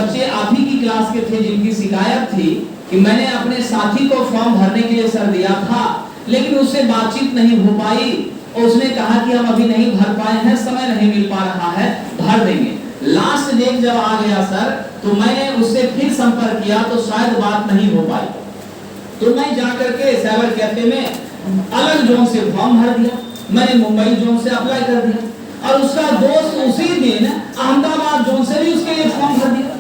बच्चे आप ही की क्लास के थे जिनकी शिकायत थी कि मैंने अपने साथी को फॉर्म भरने के लिए सर दिया था, लेकिन उससे बातचीत नहीं हो पाई और उसने कहा कि हम अभी नहीं भर पाए हैं, समय नहीं मिल पा रहा है, भर देंगे। लास्ट डेट जब आ गया सर, तो मैंने उससे फिर संपर्क किया तो शायद बात नहीं हो पाई, तो मैं जाकर के साइबर कैफे में अलग जोन से फॉर्म भर दिया। मैंने मुंबई जोन से अप्लाई कर दिया और उसका दोस्त उसी दिन अहमदाबाद जोन से भी उसके लिए फॉर्म भर दिया।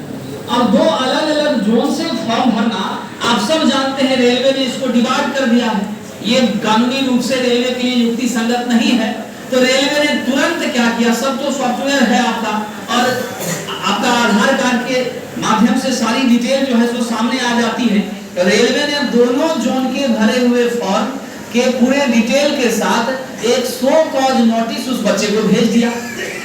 अब दो अलग अलग जोन से फॉर्म भरना, आप सब जानते हैं रेलवे ने इसको डिवाइड कर दिया है, ये कानूनी रूप से रेलवे के लिए युक्ति संगत नहीं है। तो रेलवे ने तुरंत क्या किया, सब तो सॉफ्टवेयर है आपका और आपका आधार कार्ड के माध्यम से सारी डिटेल जो है सो सामने आ जाती है। तो रेलवे ने दोनों जोन के भरे हुए फॉर्म के पूरे डिटेल के साथ एक शो कॉज नोटिस उस बच्चे को भेज दिया,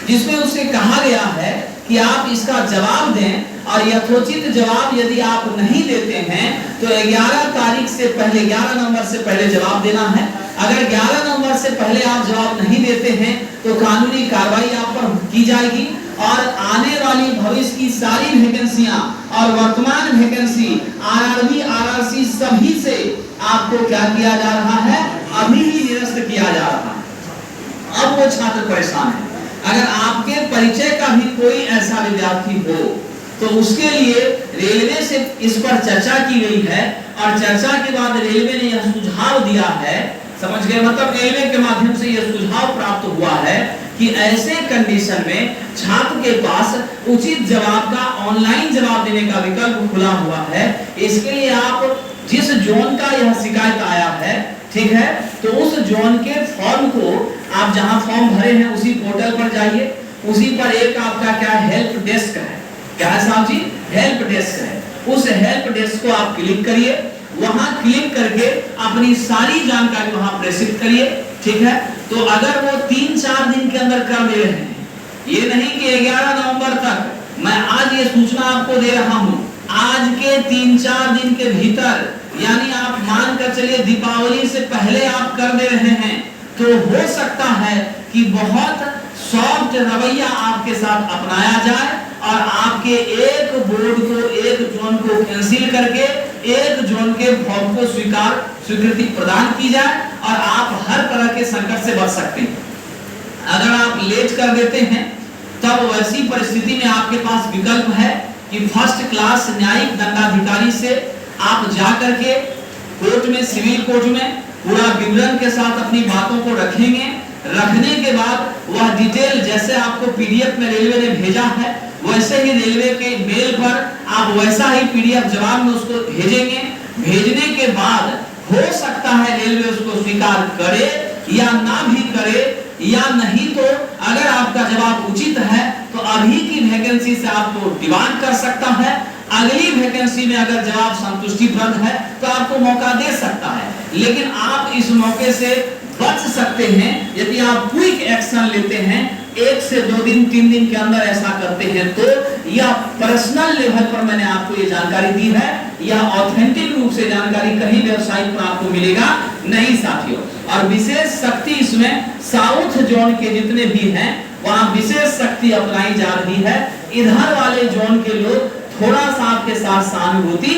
जिसमें उसे कहा गया है कि आप इसका जवाब दें और यथोचित जवाब यदि आप नहीं देते हैं तो 11 तारीख से पहले, 11 नवंबर से पहले जवाब देना है। अगर 11 नवंबर से पहले आप जवाब नहीं देते हैं तो कानूनी कार्रवाई आप पर की जाएगी और आने वाली भविष्य की सारी वैकेंसियां और वर्तमान वैकेंसी आरआरबी, आरआरसी सभी से आपको क्या किया जा रहा है, अभी ही निरस्त किया जा रहा है। अब वो छात्र परेशान है। अगर आपके परिचय का भी कोई ऐसा विद्यार्थी हो तो उसके लिए रेलवे से इस पर चर्चा की गई है और चर्चा के बाद रेलवे ने यह सुझाव दिया है, समझ गए, मतलब रेलवे के माध्यम से यह सुझाव प्राप्त हुआ है कि ऐसे कंडीशन में छात्र के पास उचित जवाब का ऑनलाइन जवाब देने का विकल्प खुला हुआ है। इसके लिए आप जिस जोन का यह शिकायत आया है, ठीक है, तो उस जोन के फॉर्म को आप जहां फॉर्म भरे हैं उसी पोर्टल पर जाइए, उसी पर एक आपका क्या हेल्प डेस्क है, क्या है साहब जी, हेल्प डेस्क है। उस हेल्प डेस्क को आप क्लिक करिए, वहां क्लिक करके अपनी सारी जानकारी वहां प्रेषित करिए, ठीक है। तो अगर वो 3-4 दिन के अंदर कर दे रहे हैं, ये नहीं कि 11 नवंबर तक, मैं आज ये सूचना आपको दे रहा हूं, आज के 3-4 दिन के भीतर, यानी आप मान कर चलिए दीपावली से पहले आप कर दे रहे हैं, तो हो सकता है कि बहुत सॉफ्ट रवैया आपके साथ अपनाया जाए और आपके एक बोर्ड को, एक जोन को कैंसिल करके एक जोन के फॉर्म को स्वीकृति प्रदान की जाए और आप हर तरह के संकट से बच सकते हैं। अगर आप लेट कर देते हैं तब वैसी परिस्थिति में आपके पास विकल्प है कि फर्स्ट क्लास न्यायिक दंडाधिकारी से आप जाकर के कोर्ट में, सिविल कोर्ट में पूरा विवरण के साथ अपनी बातों को रखेंगे। रखने के बाद वह डिटेल जैसे आपको पीडीएफ में रेलवे ने भेजा है, वैसे ही रेलवे के मेल पर आप वैसा ही पीडीएफ जवाब में उसको भेजेंगे। भेजने के बाद हो सकता है रेलवे उसको स्वीकार करे या ना भी करे, या नहीं तो अगर आपका जवाब उचित है तो अभी की वैकेंसी से आपको डिमांड कर सकता है, अगली वैकेंसी में अगर जवाब संतुष्टिप्रद है तो आपको मौका दे सकता है। लेकिन आप इस मौके से बच सकते हैं यदि आप क्विक एक्शन लेते हैं, 1 से 2 दिन 3 दिन के अंदर ऐसा करते हैं। तो यह पर्सनल लेवल पर मैंने आपको ये जानकारी दी है, यह ऑथेंटिक रूप से जानकारी कहीं वेबसाइट पर आपको मिलेगा नहीं साथियों। और विशेष शक्ति इसमें साउथ जोन के जितने भी हैं वहां विशेष शक्ति अपनाई जा रही है। इधर वाले जोन के लोग थोड़ा सा आपके साथ सहानुभूति